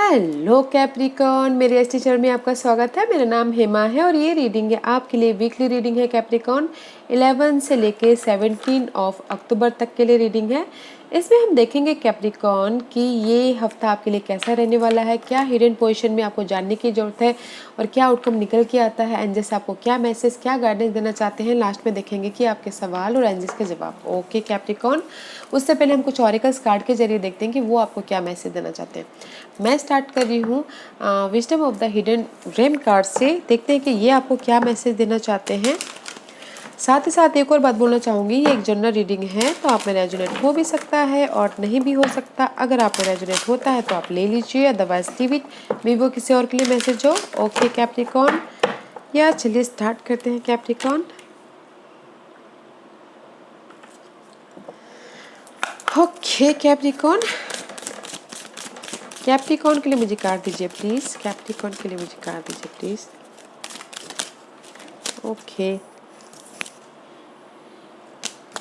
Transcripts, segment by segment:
Hello Capricorn, मेरे इस teacher में आपका स्वागत है। मेरा नाम हेमा है और ये रीडिंग है आपके लिए वीकली रीडिंग है कैप्रिकॉन। 11 से लेके 17 ऑफ अक्टूबर तक के लिए रीडिंग है। इसमें हम देखेंगे कैप्रिकॉन कि ये हफ्ता आपके लिए कैसा रहने वाला है, क्या हिडन पोजीशन में आपको जानने की ज़रूरत है और क्या आउटकम निकल के आता है, एंजल्स आपको क्या मैसेज, क्या गाइडेंस देना चाहते हैं। लास्ट में देखेंगे कि आपके सवाल और एंजल्स के जवाब। ओके कैप्रिकॉन, उससे पहले हम कुछ ऑरिकल्स कार्ड के जरिए देखते हैं कि वो आपको क्या मैसेज देना चाहते हैं। मैं स्टार्ट कर रही हूँ wisdom of the hidden realm card से। देखते हैं कि ये आपको क्या मैसेज देना चाहते हैं। साथ ही साथ एक और बात बोलना चाहूँगी, ये एक जनरल रीडिंग है तो आप में रेजोनेट हो भी सकता है और नहीं भी हो सकता। अगर आप में रेजोनेट होता है तो आप ले लीजिए, अदरवाइज लीव इट, मे वो किसी और के लिए मैसेज हो। ओके कैप्रिकॉन, या चलिए स्टार्ट करते हैं कैप्रिकॉन। ओके कैप्रिकॉन, कैप्रिकॉन के लिए मुझे कार्ड दीजिए प्लीज। कैप्रिकॉन के लिए मुझे कार्ड दीजिए प्लीज। ओके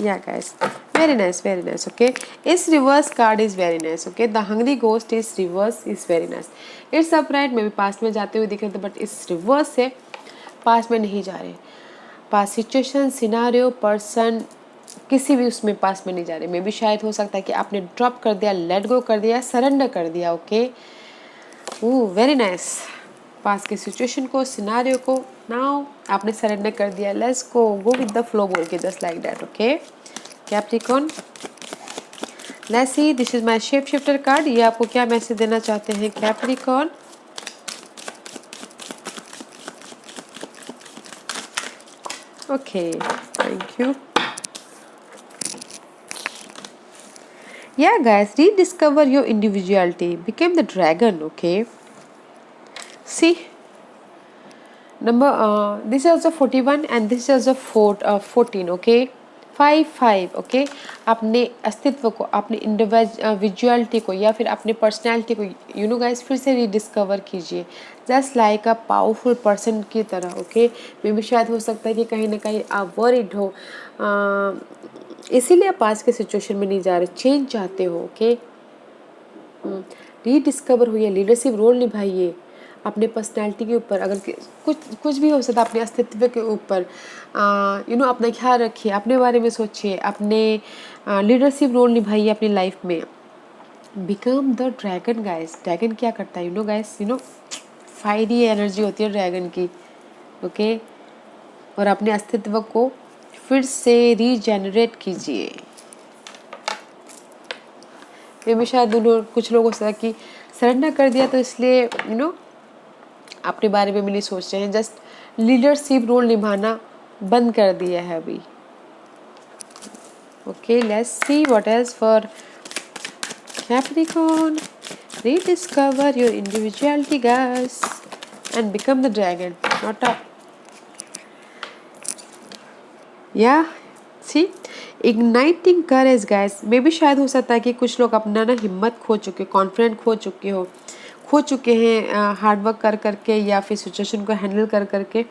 या गाइस, वेरी नाइस। ओके, इस reverse card is very nice. Okay, the hungry ghost is reverse is very nice. It's upright, मे भी पास्ट में जाते हुए दिख रहे थे बट इस रिवर्स से पास्ट में नहीं जा रहे। पास्ट सिचुएशन, सिनारियो, पर्सन, किसी भी उसमें पास में नहीं जा रहे। मे भी शायद हो सकता है कि आपने ड्रॉप कर दिया, लेट गो कर दिया, सरेंडर कर दिया। Okay, very nice. पास की सिचुएशन को, सिनारियो को नाउ आपने सरेंडर कर दिया। Let's go with the flow बोल के, just like that. Okay capricorn, let's C, this is my shape shifter card. ये आपको क्या मैसेज देना चाहते हैं Capricorn. Okay, thank you. Yeah guys, rediscover your individuality, become the dragon. Okay, see number this is also 41 and this is also 14. Okay, 5 okay, अपने अस्तित्व को, अपने इंडिविजुअलिटी को या फिर अपने पर्सनैलिटी को यू नो गाइस फिर से रीडिस्कवर कीजिए, just like a powerful person की तरह। ओके, मे भी शायद हो सकता है कि कहीं ना कहीं आप वरीड हो, इसीलिए आप पास के सिचुएशन में नहीं जा रहे, चेंज चाहते हो। ओके, रीडिस्कवर हुई, लीडरशिप रोल निभाइए अपने पर्सनैलिटी के ऊपर। अगर कुछ भी हो सकता है, अपने अस्तित्व के ऊपर यू नो अपना ख्याल रखिए, अपने बारे में सोचिए, अपने लीडरशिप रोल निभाइए अपनी लाइफ में। Become the dragon guys. Dragon क्या करता है you know guys, you know fiery energy होती है ड्रैगन की। ओके, और अपने अस्तित्व को फिर से रीजेनरेट कीजिए। मे भी शायद कुछ लोगों से कि सरेंडर कर दिया तो इसलिए यू नो अपने बारे में भी नहीं सोच रहे हैं, जस्ट लीडरशिप रोल निभाना बंद कर दिया है अभी। Okay, let's see what else for Capricorn. Rediscover your individuality guys and become the dragon, not a या सी इग्नाइटिंग करेज गाइस। मे भी शायद हो सकता है कि कुछ लोग अपना ना हिम्मत खो चुके, कॉन्फिडेंट खो चुके हैं हार्डवर्क कर करके या फिर सिचुएशन को हैंडल कर करके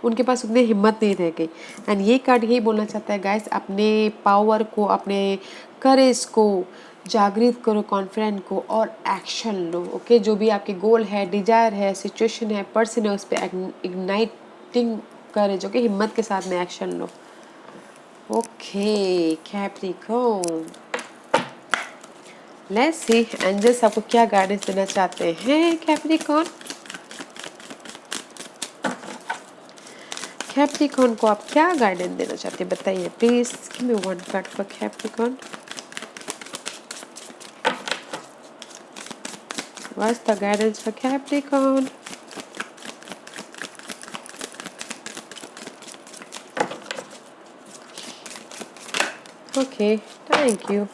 उनके पास उतनी हिम्मत नहीं रह गई। एंड ये कार्ड यही बोलना चाहता है गाइस, अपने पावर को, अपने करेज को जागृत करो, कॉन्फिडेंट को, और एक्शन लो। ओके, जो भी आपके गोल है, डिजायर है, सिचुएशन है, पर्सन है, उस पर इग्नाइटिंग करेज, ओके, हिम्मत के साथ में एक्शन लो। Okay capricorn, let's see angels आपको क्या गाइडेंस देना चाहते हैं कैप्रिकॉन। कैप्रिकॉन को आप क्या गाइडेंस देना चाहते हैं बताइए please. Give me one card for Capricorn. What's the guidance for Capricorn. Okay, thank you.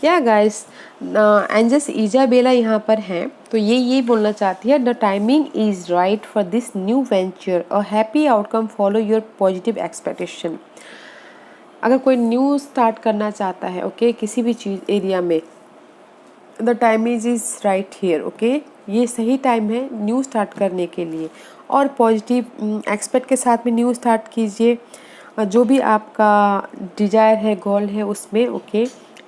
या गाइस, एंजल्स इजाबेला यहाँ पर हैं तो ये बोलना चाहती है, the timing is right for this new venture, a happy outcome follow your positive expectation. अगर कोई न्यू स्टार्ट करना चाहता है, ओके, किसी भी चीज़ एरिया में, the timing is right here. Okay, ये सही टाइम है न्यू स्टार्ट करने के लिए, और पॉजिटिव एक्सपेक्ट के साथ में न्यू स्टार्ट कीजिए जो भी आपका डिजायर है, गोल है उसमें। ओके,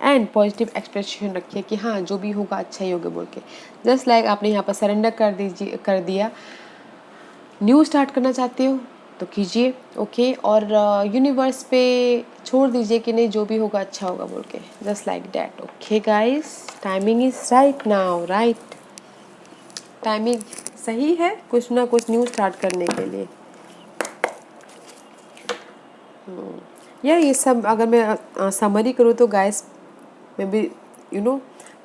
एंड पॉजिटिव एक्सप्रेशन रखिए कि हाँ जो भी होगा अच्छा ही होगा बोल के। जस्ट लाइक आपने यहाँ पर सरेंडर कर दिया, न्यू स्टार्ट करना चाहते हो तो कीजिए, ओके। और यूनिवर्स पे छोड़ दीजिए कि नहीं जो भी होगा अच्छा होगा बोल के, just like that, okay guys. Timing is right now, right timing सही है कुछ ना कुछ न्यू स्टार्ट करने के लिए। या ये सब अगर मैं समरी करूँ तो गाइस मे बी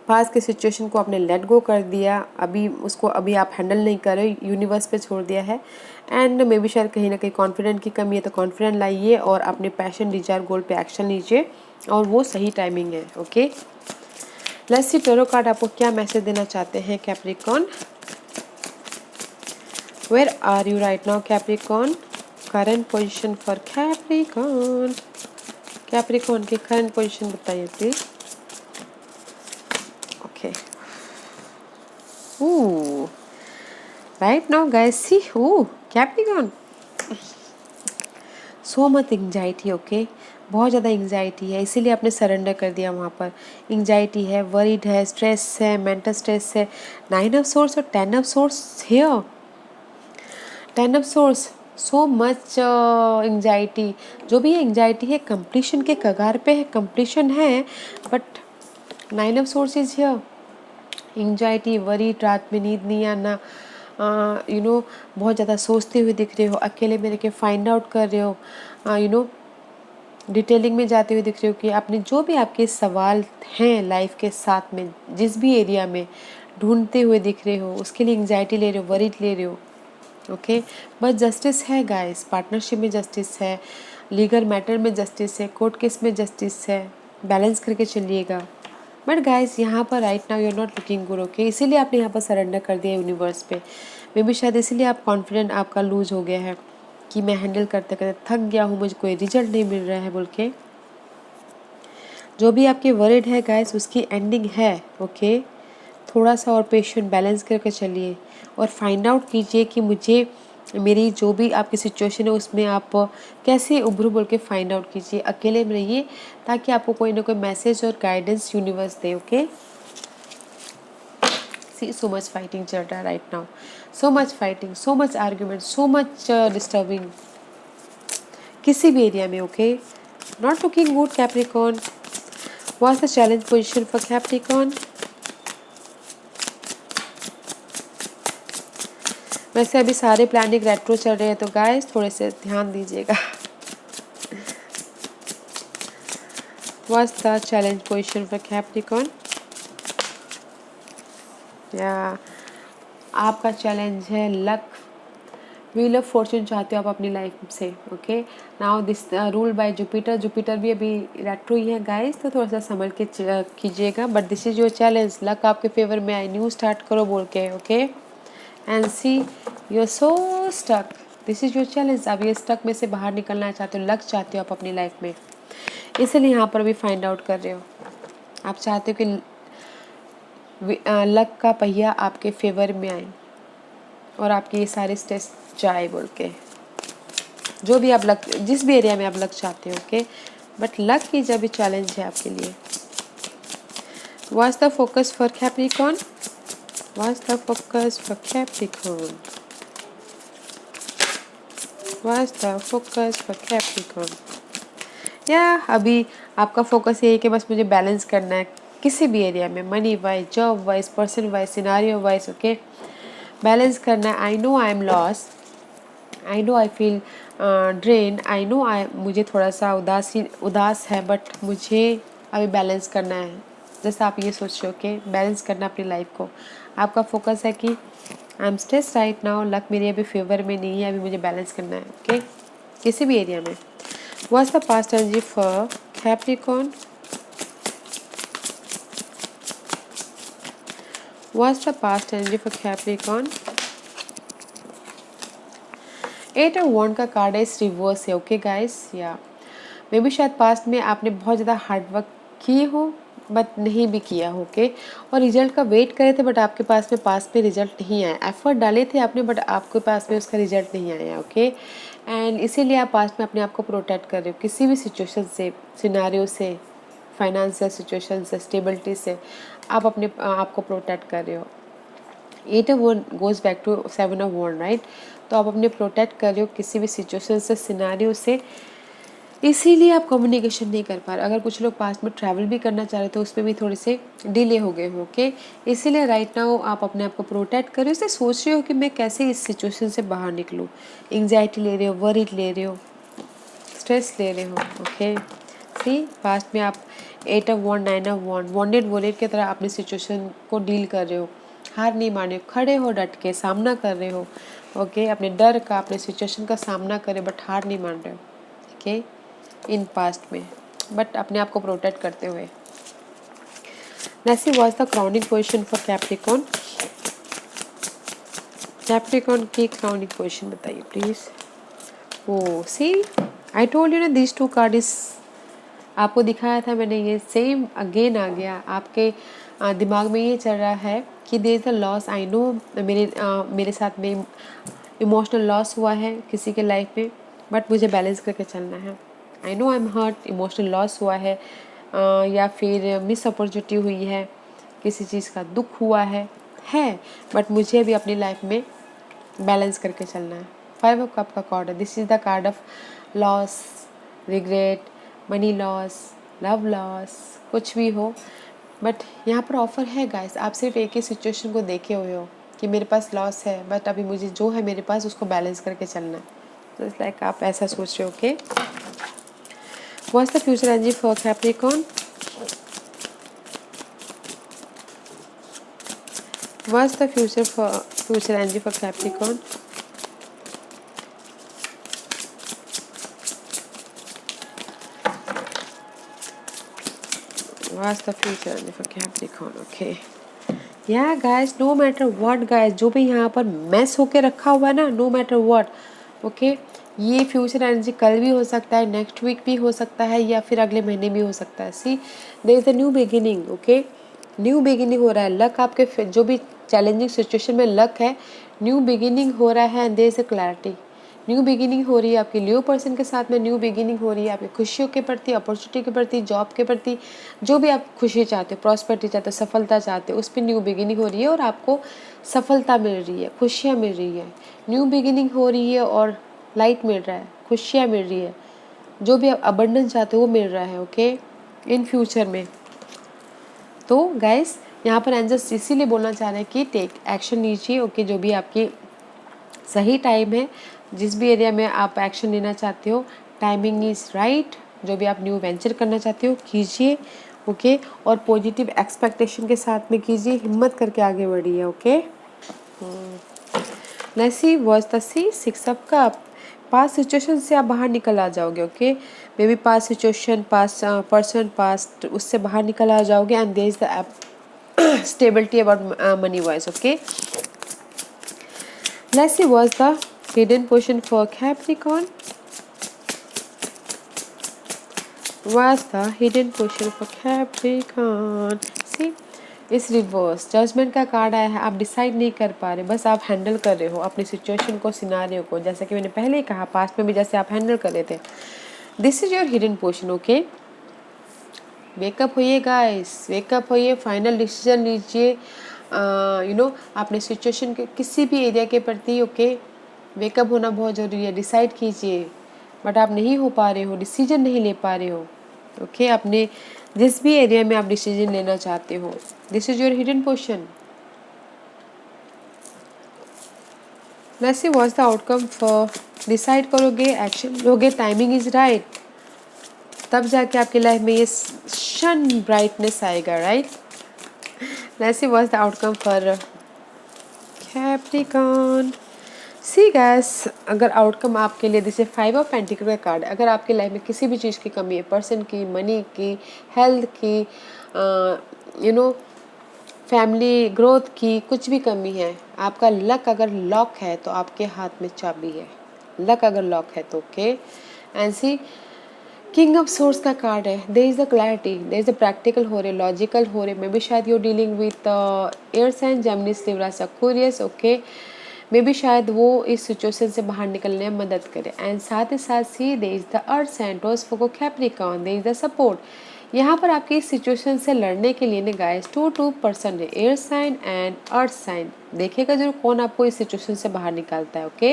पास के सिचुएशन को आपने लेट गो कर दिया, अभी उसको अभी आप हैंडल नहीं कर रहे, यूनिवर्स पे छोड़ दिया है। एंड मे बी शायद कहीं ना कहीं कॉन्फिडेंट की कमी है, तो कॉन्फिडेंट लाइए और अपने पैशन डिजायर गोल पे एक्शन लीजिए, और वो सही टाइमिंग है, okay. Let's see tarot card आपको क्या मैसेज देना चाहते हैं capricorn. Where are you right now capricorn, current position for capricorn. Capricorn की करंट पोजिशन बताइए please, okay. Ooh, right now guys, see, Capricorn, so much anxiety, okay। बहुत ज़्यादा anxiety है, इसीलिए आपने सरेंडर कर दिया वहाँ पर। एंग्जाइटी है, वरीड है, स्ट्रेस है, मेंटल स्ट्रेस है। 9 ऑफ सोर्स और 10 of source here. 10 of source, so much anxiety. जो भी एंग्जाइटी है कंप्लीशन के कगार पे है, कंप्लीशन है, but 9 of source is here. Anxiety, worry, रात में नींद नहीं आना, बहुत ज़्यादा सोचते हुए दिख रहे हो, अकेले में रह के फाइंड आउट कर रहे हो, डिटेलिंग में जाते हुए दिख रहे हो कि आपने जो भी आपके सवाल हैं लाइफ के साथ में जिस भी एरिया में ढूंढते हुए दिख रहे हो, उसके लिए एंग्जाइटी ले रहे हो, वरी ले रहे हो, ओके। बस जस्टिस है गाइस, पार्टनरशिप में जस्टिस है, लीगल मैटर में जस्टिस है, कोर्ट केस में जस्टिस है, बैलेंस करके चलिएगा। बट गाइस यहाँ पर right now you are not looking good, okay. इसीलिए आपने यहाँ पर सरेंडर कर दिया यूनिवर्स पे। मे बी शायद इसीलिए आप कॉन्फिडेंट आपका लूज हो गया है कि मैं हैंडल करते करते थक गया हूँ, मुझे कोई रिजल्ट नहीं मिल रहा है बोल के। जो भी आपके वर्ड है गाइस उसकी एंडिंग है, ओके। थोड़ा सा और पेशेंट बैलेंस करके चलिए और फाइंड आउट कीजिए कि मुझे मेरी जो भी आपकी सिचुएशन है उसमें आप कैसे उभरू बोल के फाइंड आउट कीजिए। अकेले में रहिए ताकि आपको कोई ना कोई मैसेज और गाइडेंस यूनिवर्स दे, ओके। सी सो मच फाइटिंग चल रहा है right now, so much fighting, so much argument, so much disturbing किसी भी एरिया में, okay. Not looking good Capricorn. What's the challenge position for Capricorn. वैसे अभी सारे प्लैनेट रेट्रो चल रहे हैं तो गाइस थोड़े से ध्यान दीजिएगा। What's the challenge position for Capricorn. या आपका चैलेंज है लक, व्हील ऑफ फॉर्चून चाहते हो आप अपनी लाइफ से, okay. Now this rule by Jupiter. Jupiter भी अभी रेट्रो ही है गाइस, तो थोड़ा सा संभल के कीजिएगा। But this is your challenge, luck आपके फेवर में आए, न्यू स्टार्ट करो बोल के, okay. And see you are so stuck, this is your challenge. अब ये स्टक में से बाहर निकलना चाहते हो, लक चाहते हो आप अपनी लाइफ में, इसलिए यहाँ पर भी फाइंड आउट कर रहे हो। आप चाहते हो कि लक का पहिया आपके फेवर में आए और आपके ये सारे स्ट्रेस जाए बोल के। जो भी आप लक, जिस भी एरिया में आप लक चाहते हो, ओके। बट लक की जब भी चैलेंज है आपके लिए। What's the focus for Capricorn. What's the focus for Capricorn. What's the focus for Capricorn. या अभी आपका फोकस ये है कि बस मुझे बैलेंस करना है किसी भी एरिया में, money wise, job wise, person wise, scenario wise, okay. Balance करना है। I know I M loss, I know I feel drain, I know मुझे थोड़ा सा उदास है, बट मुझे अभी बैलेंस करना है। जैसे आप ये सोच रहे हो कि बैलेंस करना अपनी लाइफ को, आपका फोकस है कि I am stress right now, luck मेरी अभी फेवर में नहीं है, अभी मुझे बैलेंस करना है, ओके। किसी भी एरिया में। What's the past energy for Capricorn? What's the past energy for Capricorn? 8 of Wands का कार्ड है, इस रिवर्स है, ओके गाइस। या मे बी शायद पास्ट में आपने बहुत ज़्यादा हार्ड वर्क की हो बट नहीं भी किया हो, ओके। और रिजल्ट का वेट करे थे बट आपके पास में रिजल्ट नहीं आया। एफर्ट डाले थे आपने बट आपके पास में उसका रिजल्ट नहीं आया, ओके। एंड इसीलिए आप पास्ट में अपने आप को प्रोटेक्ट कर रहे हो किसी भी सिचुएशन से, सिनारियो से, फाइनेंशियल सिचुएशन से, स्टेबिलिटी से आप अपने आप को प्रोटेक्ट कर रहे हो। 8 of one goes back to 7 of one, right. तो आप अपने प्रोटेक्ट कर रहे हो किसी भी सिचुएशन से, सिनारियो से, इसीलिए आप कम्युनिकेशन नहीं कर पा रहे। अगर कुछ लोग पास्ट में ट्रैवल भी करना चाह रहे तो उस पर भी थोड़े से डिले हो गए हो, ओके। इसीलिए राइट नाउ आप अपने आप को प्रोटेक्ट कर रहे हो, इसलिए सोच रहे हो कि मैं कैसे इस सिचुएशन से बाहर निकलूँ। एंग्जाइटी ले रहे हो, वरीड ले रहे हो, स्ट्रेस ले रहे हो, ओके। सी पास्ट में आप 8 of one, 9 of one, wounded warrior की तरह अपनी सिचुएशन को डील कर रहे हो। हार नहीं माने, खड़े हो, डट के सामना कर रहे हो, ओके। अपने डर का, अपने सिचुएशन का सामना करे बट हार नहीं मान रहे हो, ओके, इन पास्ट में, बट अपने आप को प्रोटेक्ट करते हुए। Next was the crowning position for capricorn. Capricorn की क्राउनिंग पोजीशन बताइए please. Oh see, I told you ना दिस टू कार्ड इज, आपको दिखाया था मैंने, ये सेम अगेन आ गया आपके दिमाग में। ये चल रहा है कि there is a loss, I know मेरे साथ में इमोशनल लॉस हुआ है किसी के लाइफ में, बट मुझे बैलेंस करके चलना है। I know I am hurt, emotional loss हुआ है, या फिर मिस अपॉर्चुनिटी हुई है, किसी चीज़ का दुख हुआ है, बट मुझे अभी अपनी लाइफ में बैलेंस करके चलना है। 5 ऑफ कप का कार्ड है, this is the card of loss, regret, money loss, love loss, कुछ भी हो, बट यहाँ पर ऑफर है गाइस। आप सिर्फ एक ही सिचुएशन को देखे हुए हो कि मेरे पास लॉस है, बट अभी मुझे जो है मेरे पास उसको बैलेंस करके चलना है। तो इट्स लाइक आप ऐसा सोच रहे हो, okay. What's the future energy for Capricorn? What's the future energy for Capricorn? What's the future energy for Capricorn? Okay. Yeah guys, no matter what guys, जो भी यहाँ पर मैस होके रखा हुआ है ना, no matter what, okay, ये फ्यूचर एनर्जी कल भी हो सकता है, नेक्स्ट वीक भी हो सकता है, या फिर अगले महीने भी हो सकता है। See, there is a new beginning, okay. New beginning हो रहा है। लक आपके जो भी चैलेंजिंग सिचुएशन में लक है, न्यू बिगिनिंग हो रहा है, and there is a clarity. New beginning हो रही है आपकी लियो पर्सन के साथ में, न्यू बिगिनिंग हो रही है आपकी खुशियों के प्रति, अपॉर्चुनिटी के प्रति, जॉब के प्रति, जो भी आप खुशी चाहते हो, प्रॉस्पेरिटी चाहते हो, सफलता चाहते हो, उस पर न्यू बिगिनिंग हो रही है और आपको सफलता मिल रही है, खुशियाँ मिल रही है। न्यू बिगिनिंग हो रही है और लाइट मिल रहा है, खुशियाँ मिल रही है, जो भी आप अबंडेंस चाहते हो वो मिल रहा है, ओके, इन फ्यूचर में। तो गाइस यहाँ पर एंजल्स इसीलिए बोलना चाह रहे हैं कि टेक एक्शन लीजिए, ओके। जो भी आपकी सही टाइम है, जिस भी एरिया में आप एक्शन लेना चाहते हो, टाइमिंग इज़ राइट। जो भी आप न्यू वेंचर करना चाहते हो कीजिए, ओके, और पॉजिटिव एक्सपेक्टेशन के साथ में कीजिए, हिम्मत करके आगे बढ़िए, okay. Let's see what's the see 6 of cup. Past situation से आप बाहर निकल आ जाओगे, okay. May be past situation, past person, past, उससे बाहर निकल आ जाओगे, and there is the stability about money wise, okay. Let's see what's the hidden position for Capricorn. What's the hidden position for Capricorn? See, इस reverse judgement का card आया है। आप डिसाइड नहीं कर पा रहे, बस आप हैंडल कर रहे हो अपनी सिचुएशन को, सिनारियो को, जैसे कि मैंने पहले ही कहा, पास्ट में भी जैसे आप हैंडल कर रहे थे। This is your hidden position, okay. Wake up होइए गाइस, वेकअप होइए, फाइनल डिसीजन लीजिए, अपने सिचुएशन के किसी भी एरिया के प्रति, ओके। वेकअप होना बहुत ज़रूरी है, डिसाइड कीजिए, बट आप नहीं हो पा रहे हो, डिसीजन नहीं ले पा रहे हो, ओके। अपने जिस भी एरिया में आप डिसीजन लेना चाहते हो, this is your hidden position. Let's see what's the outcome for, decide करोगे, एक्शन लोगे, टाइमिंग इज राइट, तब जाके आपकी लाइफ में ये शन ब्राइटनेस आएगा, right. Let's see what's the outcome for capricorn. See guys, अगर आउटकम आपके लिए, जैसे 5 ऑफ पेंटिकल का कार्ड, अगर आपकी लाइफ में किसी भी चीज़ की कमी है, पर्सन की, मनी की, हेल्थ की, फैमिली ग्रोथ की, कुछ भी कमी है, आपका लक अगर लॉक है तो आपके हाथ में चाबी है। लक अगर लॉक है तो, okay. And see king of swords का कार्ड है, there is the clarity, there is the practical हो रहे, लॉजिकल हो रहे। मे बी शायद you dealing with air sign, gemini, libra, aquarius, okay. मे बी शायद वो इस सिचुएशन से बाहर निकलने में मदद करे। एंड साथ ही साथ see there is the earth sign, toss for Capricorn, there is the support. यहाँ पर आपकी इस सिचुएशन से लड़ने के लिए ना गाइस 2 पर्सन है, air sign and earth sign. देखिएगा जरूर कौन आपको इस सिचुएशन से बाहर निकालता है। ओके,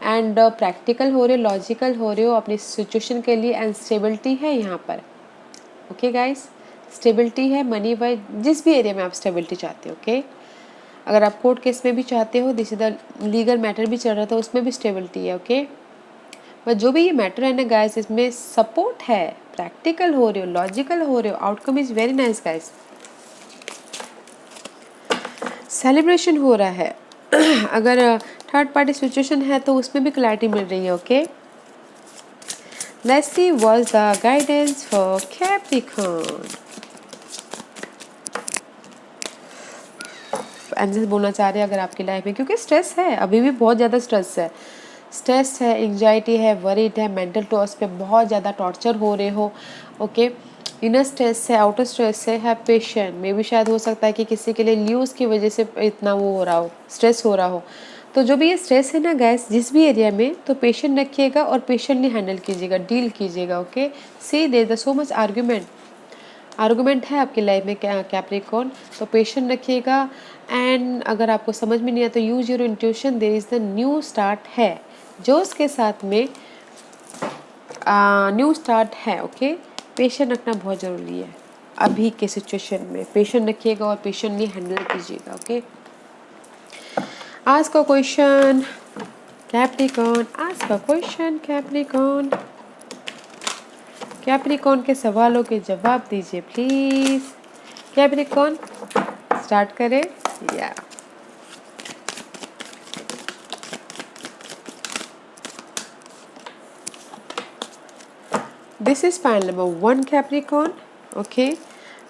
एंड प्रैक्टिकल हो रहे हो, लॉजिकल हो रहे हो अपनी सिचुएशन के लिए, एंड स्टेबिलिटी है यहाँ पर। ओके गाइस, स्टेबिलिटी है मनी वाइज, जिस भी एरिया में आप स्टेबिलिटी चाहते हो। ओके, अगर आप कोर्ट केस में भी चाहते हो, this is the legal matter भी चल रहा था, उसमें भी स्टेबिलिटी है। ओके, बट जो भी ये मैटर है ना गाइस, इसमें सपोर्ट है, प्रैक्टिकल हो रहे हो, लॉजिकल हो रहे हो, outcome is very nice guys. Celebration हो रहा है अगर थर्ड पार्टी सिचुएशन है तो उसमें भी क्लैरिटी मिल रही है। Okay, let's see what's the guidance for Capricorn. Answer बोलना चाह रहे हैं अगर आपकी लाइफ में, क्योंकि स्ट्रेस है, अभी भी बहुत ज़्यादा स्ट्रेस है, एंजाइटी है, वरीड है, मेंटल टॉस पे बहुत ज़्यादा टॉर्चर हो रहे हो। ओके, इनर स्ट्रेस है, आउटर स्ट्रेस है पेशेंट में भी शायद हो सकता है कि किसी के लिए न्यूज़ की वजह से इतना वो हो रहा हो, स्ट्रेस हो रहा हो। तो जो भी ये स्ट्रेस है ना गैस, जिस भी एरिया में, तो पेशेंट रखिएगा और पेशेंटली हैंडल कीजिएगा, डील कीजिएगा। Okay, see there is so much argument है आपकी लाइफ में कैप्रिकॉर्न, तो पेशेंट रखिएगा। एंड अगर आपको समझ में नहीं आता तो use your intuition, there is the new start है, जो उसके साथ में न्यू स्टार्ट है। ओके, पेशेंट रखना बहुत ज़रूरी है अभी के सिचुएशन में, पेशेंट रखिएगा और पेशेंटली हैंडल कीजिएगा। Okay, ask a question Capricorn, ask a question Capricorn. Capricorn के सवालों के जवाब दीजिए प्लीज। कैप्रिकॉर्न स्टार्ट करें या this is pile number 1 Capricorn. Okay,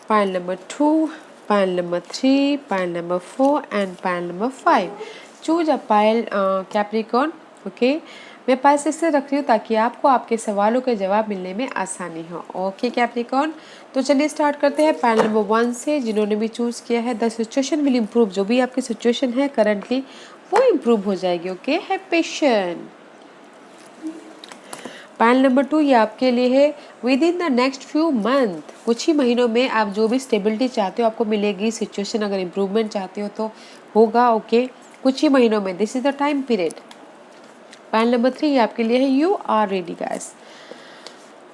pile number 2, pile number 3, pile number 4 and pile number 5. choose a pile Capricorn. Okay, मैं पास इससे रख रही हूँ ताकि आपको आपके सवालों के जवाब मिलने में आसानी हो। ओके कैप्रिकॉर्न, तो चलिए स्टार्ट करते हैं पाइल नंबर 1 से। जिन्होंने भी चूज़ किया है, द सिचुएशन विल इम्प्रूव, जो भी आपकी सिचुएशन है करंटली वो इम्प्रूव हो जाएगी। ओके, है पेशेंट। पाइल नंबर 2 ये आपके लिए है, with in the next few month, कुछ ही महीनों में आप जो भी स्टेबिलिटी चाहते हो आपको मिलेगी। सिचुएशन अगर इम्प्रूवमेंट चाहते हो तो होगा। ओके, कुछ ही महीनों में, this is the time period. Pile number 3 ये आपके लिए है, you are ready guys,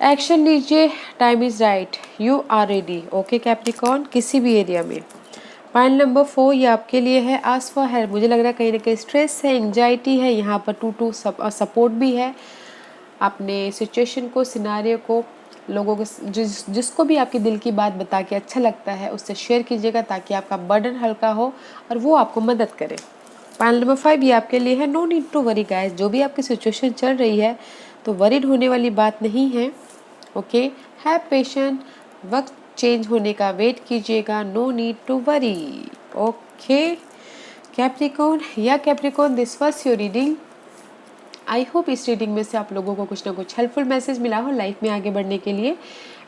action लीजिए, time is right, you are ready. Okay Capricorn, किसी भी एरिया में। पाइल नंबर 4 ये आपके लिए है, आस्क फॉर हेल्प, मुझे लग रहा है कहीं ना कहीं स्ट्रेस है, एंजाइटी है, यहाँ पर टू सपोर्ट भी है। अपने सिचुएशन को, सिनारियो को लोगों को, जिसको भी आपके दिल की बात बता के अच्छा लगता है उससे शेयर कीजिएगा ताकि आपका बर्डन हल्का हो और वो आपको मदद करे। पाइल नंबर 5 ये आपके लिए है, no need to worry guys, जो भी आपकी सिचुएशन चल रही है तो वरीड होने वाली बात नहीं है। ओके, हैव पेशेंट, वक्त चेंज होने का वेट कीजिएगा, no need to worry. Okay Capricorn, या Capricorn, this was your reading. I hope इस रीडिंग में से आप लोगों को कुछ ना कुछ हेल्पफुल मैसेज मिला हो लाइफ में आगे बढ़ने के लिए।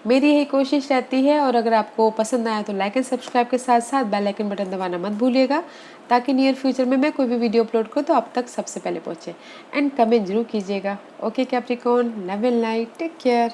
मेरी यही कोशिश रहती है, और अगर आपको पसंद आया तो लाइक एंड सब्सक्राइब के साथ साथ बेल आइकन बटन दबाना मत भूलिएगा, ताकि नियर फ्यूचर में मैं कोई भी वीडियो अपलोड करूँ तो आप तक सबसे पहले पहुँचे। एंड कमेंट जरूर कीजिएगा। Okay capricorn, love and light, take care.